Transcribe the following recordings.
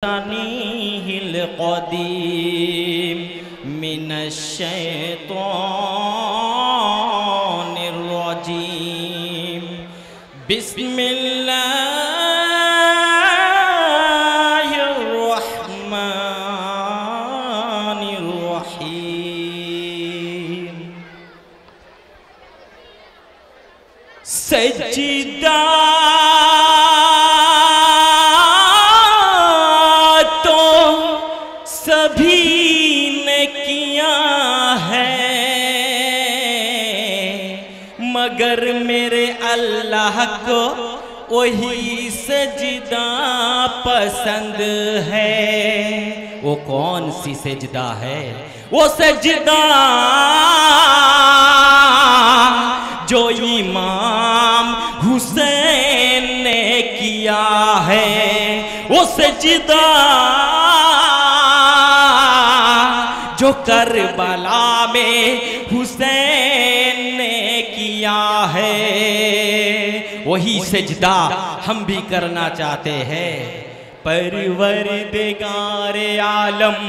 तनीहिल क़दीम मिनश्शैतानिर रजीम बिस्मिल्लाहिर रहमानिर रहीम। सजदा सभी ने किया है मगर मेरे अल्लाह को वही सजदा पसंद है। वो कौन सी सजदा है? वो सजदा जो इमाम हुसैन ने किया है। वो सजदा जो करबला में हुसैन ने किया है। वही सजदा हम भी करना चाहते हैं। परवरदिगारे आलम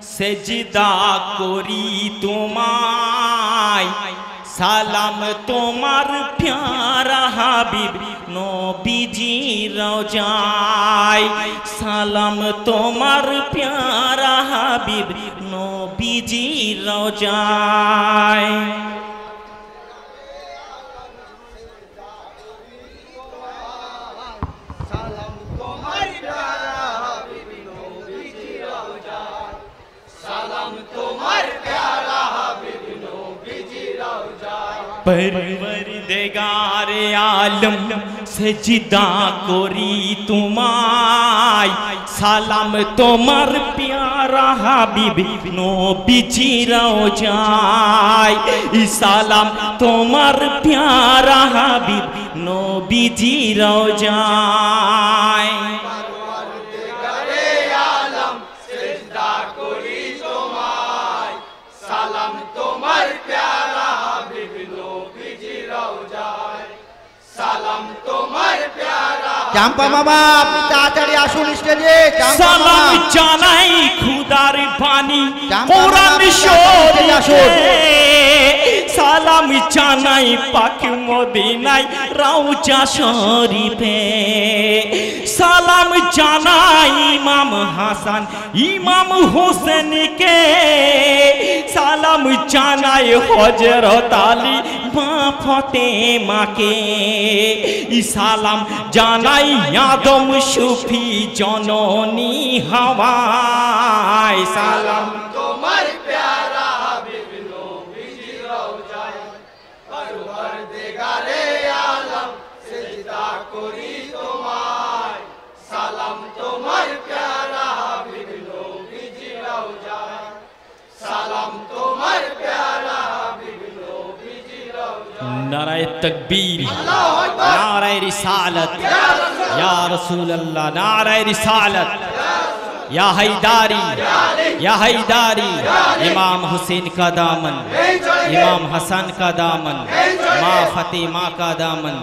सजदा करी तुम्हाय सालाम तुम्हार प्यारा हबीब नबीजी रौजाय। सालाम तुम्हार प्यारा हबीब नबीजी रौजाय। परवरदिगारे आलम सजदा करी तुम्हाय सालाम तुम्हार प्यारा हबीब नबीजी रौजाय। सालाम तुम्हार प्यारा हबीब नबीजी रौजाय। চাম্পা মামা আপনি তাড়াতাড়ি আসুন স্টেজে। সালাম জানাই খুদার বাণী কোরআন শরীফে। সালাম জানাই পাক মদিনায় রওজা শরীফে। সালাম জানাই ইমাম হাসান ইমাম হোসেনকে। সালাম জানাই হযরত আলী মা ফাতেমাকে। সালাম জানাই আদম সুফি জননী হাওয়ায়। সালাম তোমার প্যারা হাবিব নবীজি রওজায়। পরওয়ারদিগারে আলম সিজদা করি তোমায়। সালাম তোমার প্যারা হাবিব নবীজি রওজায়। সালাম তোমার প্যারা হাবিব নবীজি রওজায়। नाराए तकबीर नाराए रिसालत या रसूल अल्लाह। नाराए रिसालत या हैदारी या हैदारी। इमाम हुसैन का दामन इमाम हसन का दामन माँ फतेमा का दामन।